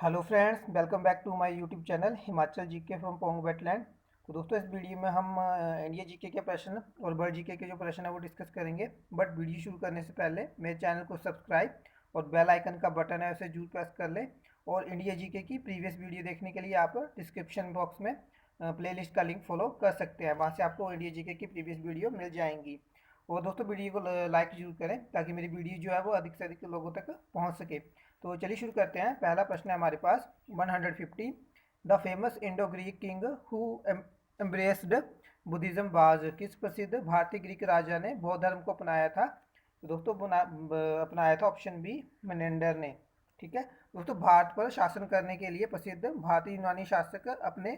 Hello friends, welcome back to my YouTube channel Himachal GK from Pong wetland. तो दोस्तों, इस video में हम इंडिया जीके के प्रश्न और वर्ल्ड जीके के जो प्रश्न है वो डिस्कस करेंगे। बट वीडियो शुरू करने से पहले मेरे चैनल को सब्सक्राइब और बेल आइकन का बटन है उसे जरूर प्रेस कर लें। और इंडिया जीके की प्रीवियस वीडियो देखने के लिए आप डिस्क्रिप्शन बॉक्स में प्लेलिस्ट का लिंक फॉलो कर सकते हैं, वहाँ से आपको इंडिया जीके की प्रीवियस वीडियो मिल जाएंगी। और दोस्तों, वीडियो को लाइक जरूर करें ताकि मेरी वीडियो जो है वो अधिक से अधिक लोगों तक पहुँच सके। तो चलिए शुरू करते हैं। पहला प्रश्न है हमारे पास 150। The famous Indo Greek king who embraced Buddhism was, किस प्रसिद्ध भारतीय ग्रीक राजा ने बौद्ध धर्म को अपनाया था? तो दोस्तों अपनाया था ऑप्शन बी मेनेंडर ने। ठीक है दोस्तों, भारत पर शासन करने के लिए प्रसिद्ध भारतीय यूनानी शासक अपने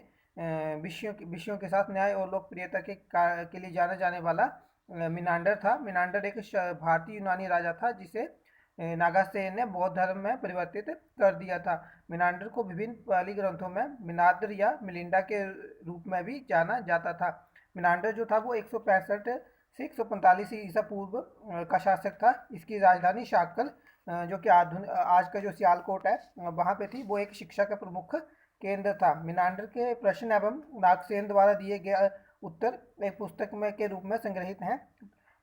विषयों के साथ न्याय और लोकप्रियता के लिए जाना जाने वाला मिनांडर था। मिनांडर एक भारतीय यूनानी राजा था जिसे नागासेन ने बौद्ध धर्म में परिवर्तित कर दिया था। मिनांडर को विभिन्न पाली ग्रंथों में मिनाद्र या मिलिंडा के रूप में भी जाना जाता था। मिनांडर जो था वो 165 से 145 ईसा पूर्व का शासक था। इसकी राजधानी शाकल जो कि आज का जो सियालकोट है वहाँ पे थी, वो एक शिक्षा का प्रमुख केंद्र था। मिनांडर के प्रश्न एवं नागसेन द्वारा दिए गए उत्तर एक पुस्तक में के रूप में संग्रहित हैं,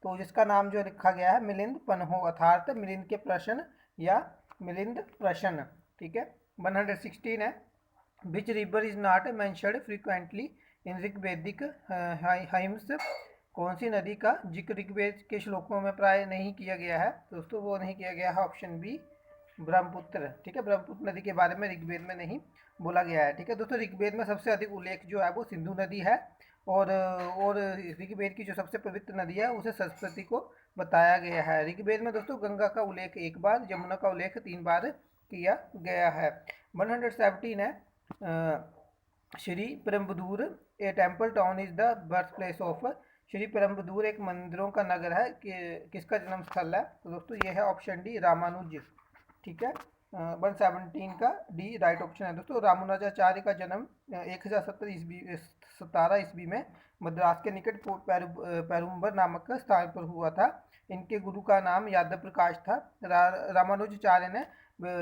तो जिसका नाम जो लिखा गया है मिलिंद पन्हो, अर्थात मिलिंद के प्रश्न या मिलिंद प्रश्न। ठीक है, 116 है। Which river is not mentioned frequently in Rigvedic hymns, कौन सी नदी का जिक्र ऋग्वेद के श्लोकों में प्राय नहीं किया गया है? दोस्तों, वो नहीं किया गया है ऑप्शन बी ब्रह्मपुत्र। ठीक है, ब्रह्मपुत्र नदी के बारे में ऋग्वेद में नहीं बोला गया है। ठीक है दोस्तों, ऋग्वेद में सबसे अधिक उल्लेख जो है वो सिंधु नदी है, और ऋग्वेद की जो सबसे पवित्र नदी है उसे सरस्वती को बताया गया है। ऋग्वेद में दोस्तों गंगा का उल्लेख एक बार, यमुना का उल्लेख 3 बार किया गया है। 117 है। Sriperumbudur a temple town is the birth place of, Sriperumbudur एक मंदिरों का नगर है कि किसका जन्म स्थल है? तो दोस्तों ये है ऑप्शन डी रामानुज। ठीक है, 117 का डी राइट ऑप्शन है। दोस्तों, रामानुजाचार्य का जन्म 1017 ईस्वी में मद्रास के निकट पेरुम्बर नामक स्थान पर हुआ था। इनके गुरु का नाम यादव प्रकाश था। रामानुजाचार्य ने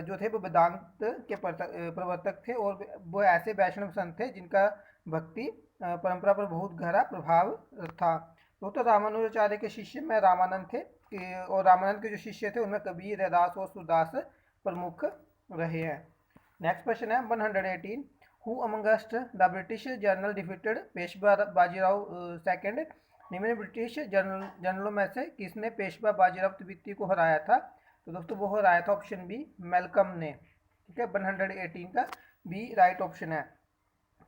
जो थे वो वेदांत के प्रवर्तक थे, और वो ऐसे वैष्णव संत थे जिनका भक्ति परंपरा पर बहुत गहरा प्रभाव था। तो रामानुजाचार्य के शिष्य में रामानंद थे, और रामानंद के जो शिष्य थे उनमें कबीर, रैदास और सूरदास प्रमुख रहे हैं। नेक्स्ट क्वेश्चन है 118। Who amongst the British general defeated Peshwa Bajirao second, निम्न ब्रिटिश जनरलों में से किसने पेशवा बाजीराव द्वितीय को हराया था? तो दोस्तों वो हराया था ऑप्शन बी मेलकम ने। ठीक है, 118 का बी राइट ऑप्शन है।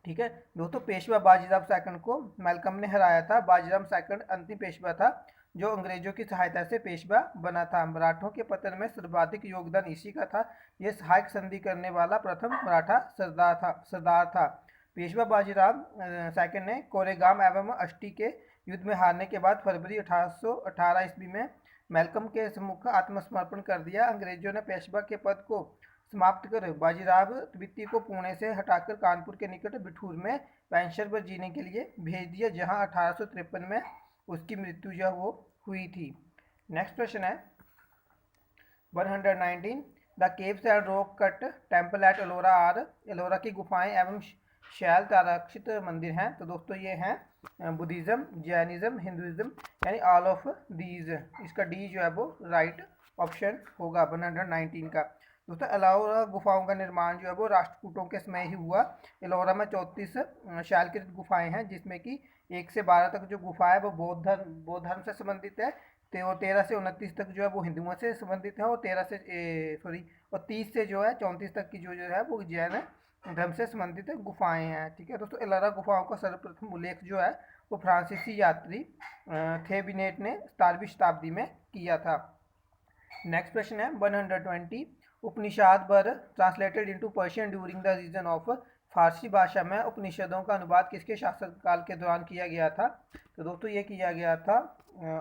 ठीक है दोस्तों, पेशवा बाजीराव सेकंड को मेलकम ने हराया था। बाजीराव सेकंड अंतिम पेशवा था जो अंग्रेजों की सहायता से पेशवा बना था। मराठों के पतन में सर्वाधिक योगदान इसी का था। यह सहायक संधि करने वाला प्रथम मराठा सरदार था। पेशवा बाजीराव सेकंड ने कोरेगाम एवं अष्टी के युद्ध में हारने के बाद फरवरी 1818 ईस्वी में मेलकम के सम्मुख आत्मसमर्पण कर दिया। अंग्रेजों ने पेशवा के पद को समाप्त कर बाजीराव द्वितीय को पुणे से हटाकर कानपुर के निकट बिठूर में पेंशन पर जीने के लिए भेज दिया, जहां 1853 में उसकी मृत्यु जो वो हुई थी। नेक्स्ट क्वेश्चन है 119। The caves and rock cut temple at Ellora are, Ellora की गुफाएं एवं शैल ताराक्षित मंदिर हैं। तो दोस्तों ये हैं बुद्धिज्म, जैनिज्म, हिंदुइज्म, यानी ऑल ऑफ दीज। इसका डी जो है वो राइट ऑप्शन होगा 119 का। दोस्तों, एलोरा गुफाओं का निर्माण जो है वो राष्ट्रकूटों के समय ही हुआ। एलोरा में 34 शैलकृत गुफाएं हैं, जिसमें कि 1 से 12 तक जो गुफा है वो बौद्ध धर्म से संबंधित है, और 13 से 29 तक जो है वो हिंदुओं से संबंधित है, और 30 से जो है 34 तक की जो है वो जैन धर्म से संबंधित गुफाएं हैं। ठीक है दोस्तों, एलोरा गुफाओं का सर्वप्रथम उल्लेख जो है वो फ्रांसीसी यात्री थेबिनेट ने 17वीं शताब्दी में किया था। नेक्स्ट क्वेश्चन है 120। Upanishad were translated into Persian during the reign of, फारसी भाषा में उपनिषदों का अनुवाद किसके शासनकाल के दौरान किया गया था? तो दोस्तों ये किया गया था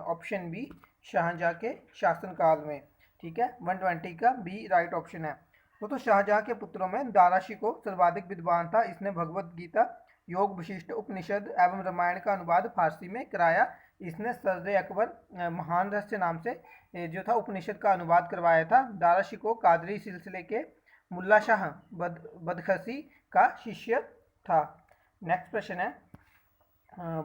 ऑप्शन बी शाहजहाँ के शासनकाल में। ठीक है, 120 का बी राइट ऑप्शन है। दोस्तों, शाहजहाँ के पुत्रों में दाराशिको सर्वाधिक विद्वान था। इसने भगवत गीता, योग विशिष्ट उपनिषद एवं रामायण का अनुवाद फारसी में कराया। इसने सदर अकबर महान रहस्य नाम से जो था उपनिषद का अनुवाद करवाया था। दाराशिको कादरी सिलसिले के मुल्ला शाह बदखशी का शिष्य था। नेक्स्ट क्वेश्चन है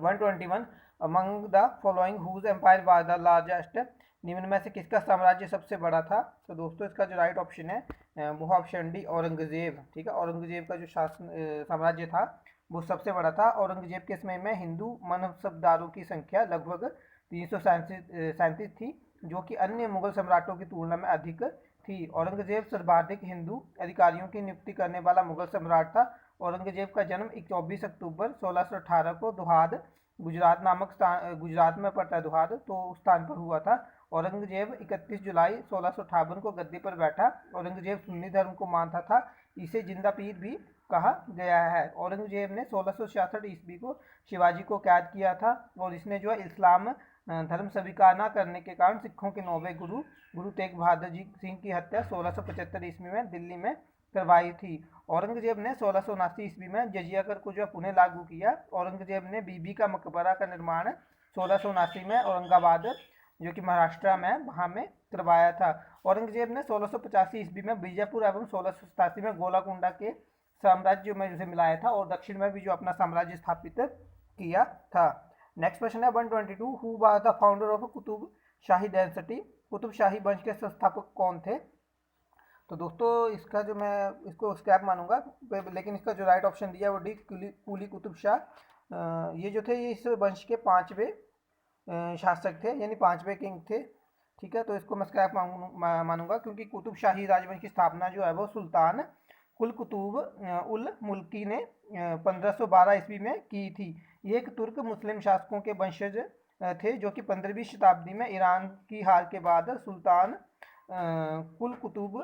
121, among the following whose empire was the largest, निम्न में से किसका साम्राज्य सबसे बड़ा था। तो दोस्तों इसका जो राइट ऑप्शन है वो ऑप्शन डी औरंगजेब। ठीक है, औरंगजेब का जो शासन साम्राज्य था वो सबसे बड़ा था। औरंगजेब के समय में हिंदू मनसबदारों की संख्या लगभग 337 थी, जो कि अन्य मुगल सम्राटों की तुलना में अधिक थी। औरंगजेब सर्वाधिक हिंदू अधिकारियों की नियुक्ति करने वाला मुगल सम्राट था। औरंगजेब का जन्म 24 अक्टूबर 1618 को दुहाद, गुजरात नामक स्थान, गुजरात में पड़ता है दुहाद, तो उस स्थान पर हुआ था। औरंगजेब 31 जुलाई 1658 को गद्दी पर बैठा। औरंगजेब सुन्नी धर्म को मानता था, इसे जिंदा पीर भी कहा गया है। औरंगजेब ने 1666 ईस्वी को शिवाजी को कैद किया था और इसने जो है इस्लाम धर्म स्वीकार न करने के कारण सिखों के 9वें गुरु गुरु तेग बहादुर जी सिंह की हत्या 1675 ईस्वी में दिल्ली में करवाई थी। औरंगजेब ने 1679 ईस्वी में जजिया कर को जो है पुनः लागू किया। औरंगजेब ने बीबी का मकबरा का निर्माण 1679 में औरंगाबाद जो कि महाराष्ट्र में वहाँ में करवाया था। औरंगजेब ने 1685 ईस्वी में बीजापुर एवं 1687 में गोलाकुंडा के साम्राज्य में उसे मिलाया था और दक्षिण में भी जो अपना साम्राज्य स्थापित किया था। नेक्स्ट क्वेश्चन है 122, who was the founder of Qutb Shahi dynasty, Qutb Shahi वंश के संस्थापक कौन थे। तो दोस्तों इसका जो मैं इसको स्क्रैप मानूंगा, लेकिन इसका जो राइट ऑप्शन दिया वो डी कुली कुतुब शाह। ये जो थे ये इस वंश के पांचवें शासक थे, यानी पांचवें किंग थे। ठीक है, तो इसको मैं स्क्रैप मानूंगा क्योंकि कुतुब शाही राजवंश की स्थापना जो है वो सुल्तान कुल कुतुब उल मुल्की ने 1512 ईस्वी में की थी। ये एक तुर्क मुस्लिम शासकों के वंशज थे जो कि 15वीं शताब्दी में ईरान की हार के बाद सुल्तान कुल कुतुब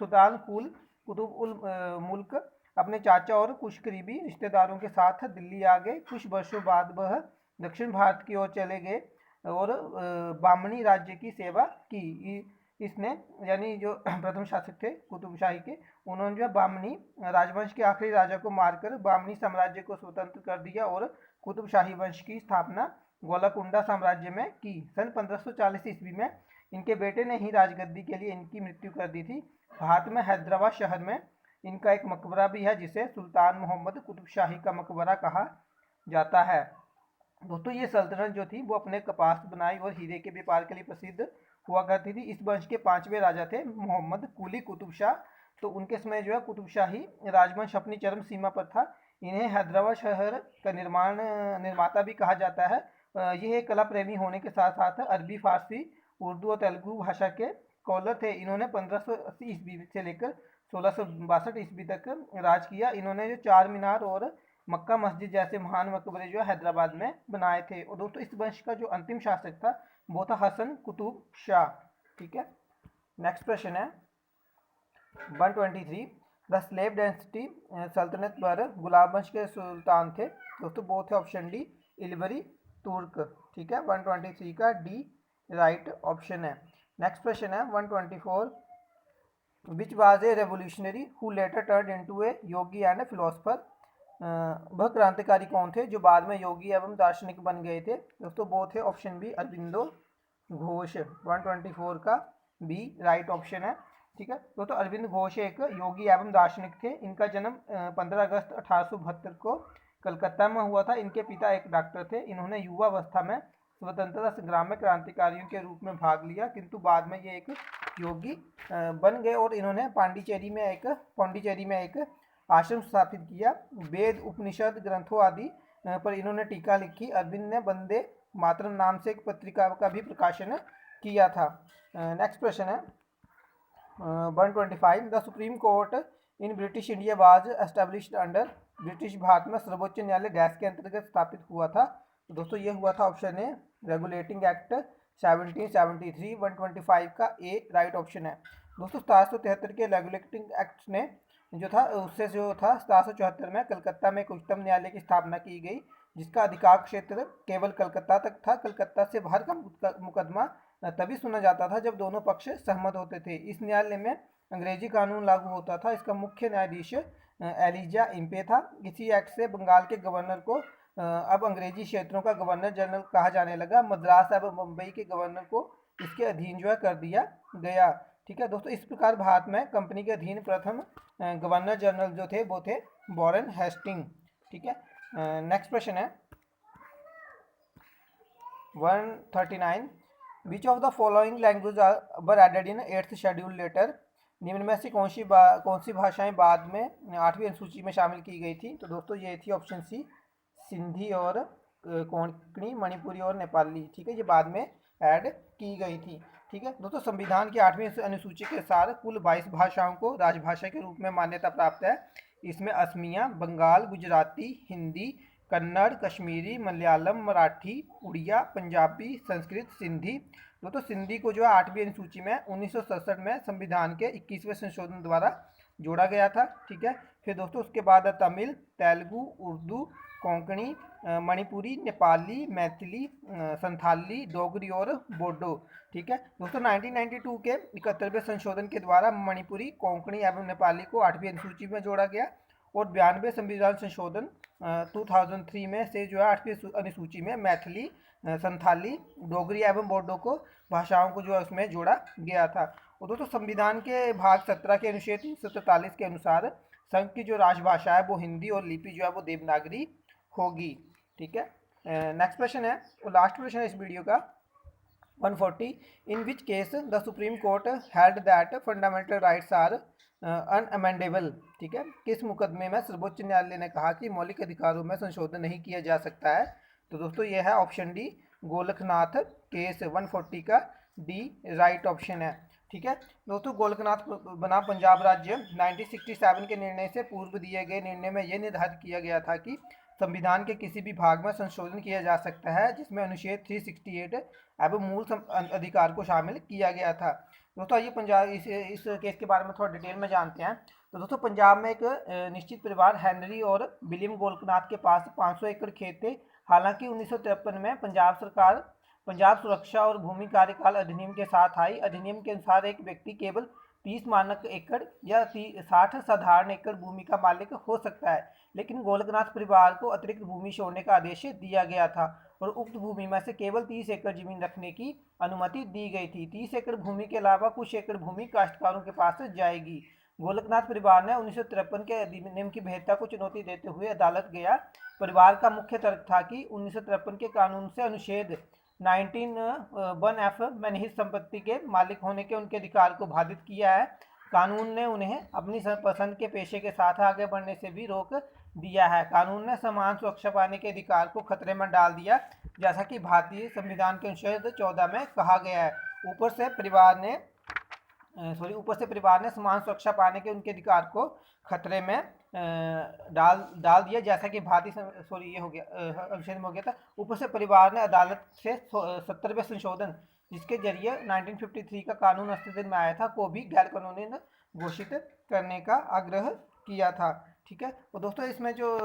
सुल्तान कुल कुतुब उल मुल्क अपने चाचा और कुछ करीबी रिश्तेदारों के साथ दिल्ली आ गए। कुछ वर्षों बाद वह दक्षिण भारत की ओर चले गए और बामनी राज्य की सेवा की। इसने यानी जो प्रथम शासक थे कुतुब शाही के, उन्होंने जो बामनी राजवंश के आखिरी राजा को मारकर बामनी साम्राज्य को स्वतंत्र कर दिया और कुतुब शाही वंश की स्थापना गोलाकुंडा साम्राज्य में की। सन 1540 ईस्वी में इनके बेटे ने ही राजगद्दी के लिए इनकी मृत्यु कर दी थी। भारत में हैदराबाद शहर में इनका एक मकबरा भी है जिसे सुल्तान मोहम्मद कुतुब शाही का मकबरा कहा जाता है। दोस्तों ये सल्तनत जो थी वो अपने कपास बुनाई और हीरे के व्यापार के लिए प्रसिद्ध हुआ करती थी। इस वंश के पांचवें राजा थे मोहम्मद कुली कुतुब शाह। तो उनके समय जो है कुतुब शाही राजवंश अपनी चरम सीमा पर था। इन्हें हैदराबाद शहर का निर्माता भी कहा जाता है। ये एक कला प्रेमी होने के साथ साथ अरबी, फारसी, उर्दू और तेलुगु भाषा के स्कॉलर थे। इन्होंने 1580 ईस्वी से लेकर 1662 ईस्वी तक राज किया। इन्होंने जो चार मीनार और मक्का मस्जिद जैसे महान मकबरे जो हैदराबाद में बनाए थे। और दोस्तों इस वंश का जो अंतिम शासक था वो था हसन कुतुब शाह। ठीक है, नेक्स्ट प्रश्न है 123, द स्लेव डायनेस्टी सल्तनत पर गुलाब वंश के सुल्तान थे। दोस्तों वो थे ऑप्शन डी इलबरी तुर्क। ठीक है, 123 का डी राइट ऑप्शन है। नेक्स्ट प्रश्न है 124, which was a revolutionary who letter turn into A Yogi and A philosopher, वह क्रांतिकारी कौन थे जो बाद में योगी एवं दार्शनिक बन गए थे। दोस्तों वो थे ऑप्शन बी अरविंदो घोष। 124 का बी राइट ऑप्शन है। ठीक है दोस्तों, अरविंद घोष एक योगी एवं दार्शनिक थे। इनका जन्म 15 अगस्त 1872 को कलकत्ता में हुआ था। इनके पिता एक डॉक्टर थे। इन्होंने युवावस्था में स्वतंत्रता संग्राम में क्रांतिकारियों के रूप में भाग लिया, किंतु बाद में ये एक योगी बन गए और इन्होंने पांडिचेरी में एक आश्रम स्थापित किया। वेद, उपनिषद ग्रंथों आदि पर इन्होंने टीका लिखी। अरविंद ने वंदे मातरम नाम से एक पत्रिका का भी प्रकाशन किया था। नेक्स्ट प्रश्न है 125, the Supreme court in British India was established under, British Bharat में सर्वोच्च न्यायालय डैश के अंतर्गत स्थापित हुआ था। तो दोस्तों ये हुआ था ऑप्शन ए रेगुलेटिंग एक्ट 1773। 125 का ए राइट ऑप्शन है। दोस्तों 1773 के रेगुलेटिंग एक्ट ने जो था उससे जो था 1774 में कलकत्ता में एक उच्चतम न्यायालय की स्थापना की गई, जिसका अधिकार क्षेत्र केवल कलकत्ता तक था। कलकत्ता से बाहर का मुकदमा तभी सुना जाता था जब दोनों पक्ष सहमत होते थे। इस न्यायालय में अंग्रेजी कानून लागू होता था। इसका मुख्य न्यायाधीश एलिजा इम्पे था। इसी एक्ट से बंगाल के गवर्नर को अब अंग्रेजी क्षेत्रों का गवर्नर जनरल कहा जाने लगा। मद्रास एवं मुंबई के गवर्नर को इसके अधीन जो है कर दिया गया। ठीक है दोस्तों, इस प्रकार भारत में कंपनी के अधीन प्रथम गवर्नर जनरल जो थे वो थे वॉरेन हेस्टिंग। ठीक है, नेक्स्ट प्रश्न है 139, which of the following language were added in 8th schedule later. निम्न में से कौन सी भाषाएं बाद में 8वीं अनुसूची में शामिल की गई थी। तो दोस्तों ये थी ऑप्शन सी, सिंधी और कोंकणी, मणिपुरी और नेपाली। ठीक है, ये बाद में ऐड की गई थी। ठीक है दोस्तों, संविधान की 8वीं अनुसूची के अनुसार कुल 22 भाषाओं को राजभाषा के रूप में मान्यता प्राप्त है। इसमें असमिया, बंगाल, गुजराती, हिंदी, कन्नड़, कश्मीरी, मलयालम, मराठी, उड़िया, पंजाबी, संस्कृत, सिंधी। दोस्तों सिंधी को जो है 8वीं अनुसूची में 1967 में संविधान के 21वें संशोधन द्वारा जोड़ा गया था। ठीक है, फिर दोस्तों उसके बाद तमिल, तेलुगु, उर्दू, कोंकणी, मणिपुरी, नेपाली, मैथिली, संथाली, डोगरी और बोडो। ठीक है दोस्तों, 1992 के 71वें संशोधन के द्वारा मणिपुरी, कोंकणी एवं नेपाली को 8वीं अनुसूची में जोड़ा गया और 92वें संविधान संशोधन 2003 में से जो है 8वीं अनुसूची में मैथिली, संथाली, डोगरी एवं बोडो को भाषाओं को जो है उसमें जोड़ा गया था। और दोस्तों संविधान के भाग 17 के अनुच्छेद 343 के अनुसार संघ की जो राजभाषा है वो हिंदी और लिपि जो है वो देवनागरी होगी। ठीक है, नेक्स्ट प्रश्न है और लास्ट प्रश्न है इस वीडियो का 140, in which case the Supreme Court held that fundamental rights are unamendable. ठीक है, किस मुकदमे में सर्वोच्च न्यायालय ने कहा कि मौलिक अधिकारों में संशोधन नहीं किया जा सकता है। तो दोस्तों ये है ऑप्शन डी, गोलकनाथ केस 140 का डी राइट ऑप्शन है। ठीक है दोस्तों, गोलकनाथ बना पंजाब राज्य 1967 के निर्णय से पूर्व दिए गए निर्णय में यह निर्धारित किया गया था कि संविधान के किसी भी भाग में संशोधन किया जा सकता है जिसमें अनुच्छेद 368 एवं मूल अधिकार को शामिल किया गया था। दोस्तों ये पंजाब इस केस के बारे में थोड़ा डिटेल में जानते हैं। तो दोस्तों पंजाब में एक निश्चित परिवार हेनरी और विलियम गोलकनाथ के पास 500 एकड़ खेत थे। हालांकि 1953 में पंजाब सरकार पंजाब सुरक्षा और भूमि कार्यकाल अधिनियम के साथ आई। अधिनियम के अनुसार एक व्यक्ति केवल 30 मानक एकड़ या 60 साधारण एकड़ भूमि का मालिक हो सकता है, लेकिन गोलकनाथ परिवार को अतिरिक्त भूमि छोड़ने का आदेश दिया गया था और उक्त भूमि में से केवल 30 एकड़ जमीन रखने की अनुमति दी गई थी। 30 एकड़ भूमि के अलावा कुछ एकड़ भूमि काश्तकारों के पास जाएगी। गोलकनाथ परिवार ने 1953 के अधिनियम की वैधता को चुनौती देते हुए अदालत गया। परिवार का मुख्य तर्क था कि 1953 के कानून से अनुच्छेद 19(1)(f) में निहित संपत्ति के मालिक होने के उनके अधिकार को बाधित किया है। कानून ने उन्हें अपनी पसंद के पेशे के साथ आगे बढ़ने से भी रोक दिया है। कानून ने समान सुरक्षा पाने के अधिकार को खतरे में डाल दिया, जैसा कि भारतीय संविधान के अनुच्छेद 14 में कहा गया है। ऊपर से परिवार ने समान सुरक्षा पाने के उनके अधिकार को खतरे में डाल दिया, जैसा कि भारतीय ये हो गया अनुच्छेद में हो गया था। ऊपर से परिवार ने अदालत से 70वें संशोधन जिसके जरिए 1953 का कानून अस्तित्व में आया था को भी गैर कानूनी घोषित करने का आग्रह किया था। ठीक है, तो दोस्तों इसमें जो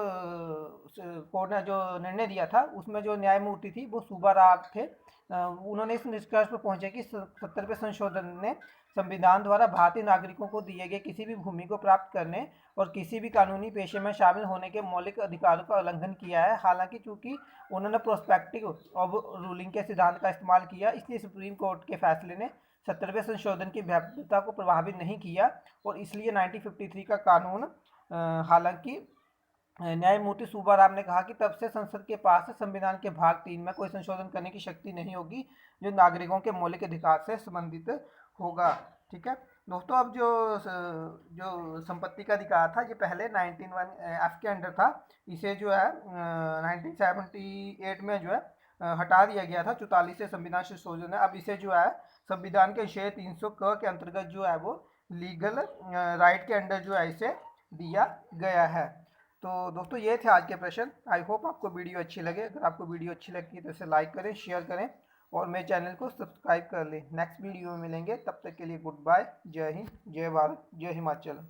कोर्ट ने जो निर्णय दिया था उसमें जो न्यायमूर्ति थी वो सुब्बा राव थे। उन्होंने इस निष्कर्ष पर पहुंचे कि 70वें संशोधन ने संविधान द्वारा भारतीय नागरिकों को दिए गए किसी भी भूमि को प्राप्त करने और किसी भी कानूनी पेशे में शामिल होने के मौलिक अधिकारों का उल्लंघन किया है। हालांकि चूंकि उन्होंने प्रोस्पेक्टिव ऑफ रूलिंग के सिद्धांत का इस्तेमाल किया, इसलिए सुप्रीम कोर्ट के फैसले ने 70वें संशोधन की वैधता को प्रभावित नहीं किया और इसलिए 1953 का कानून हालांकि न्यायमूर्ति सुब्बा राव ने कहा कि तब से संसद के पास संविधान के भाग 3 में कोई संशोधन करने की शक्ति नहीं होगी जो नागरिकों के मौलिक अधिकार से संबंधित होगा। ठीक है दोस्तों, अब जो संपत्ति का अधिकार था ये पहले 19(1)(f) के अंडर था। इसे जो है 1978 में जो है हटा दिया गया था। 44 से संविधान संशोधन है। अब इसे जो है संविधान के अनुच्छेद 300 क के अंतर्गत जो है वो लीगल राइट के अंडर जो है इसे दिया गया है। तो दोस्तों ये थे आज के प्रश्न। आई होप आपको वीडियो अच्छी लगे। अगर आपको वीडियो अच्छी लगती है तो इसे लाइक करें, शेयर करें और मेरे चैनल को सब्सक्राइब कर लें। नेक्स्ट वीडियो में मिलेंगे, तब तक के लिए गुड बाय। जय हिंद, जय भारत, जय हिमाचल।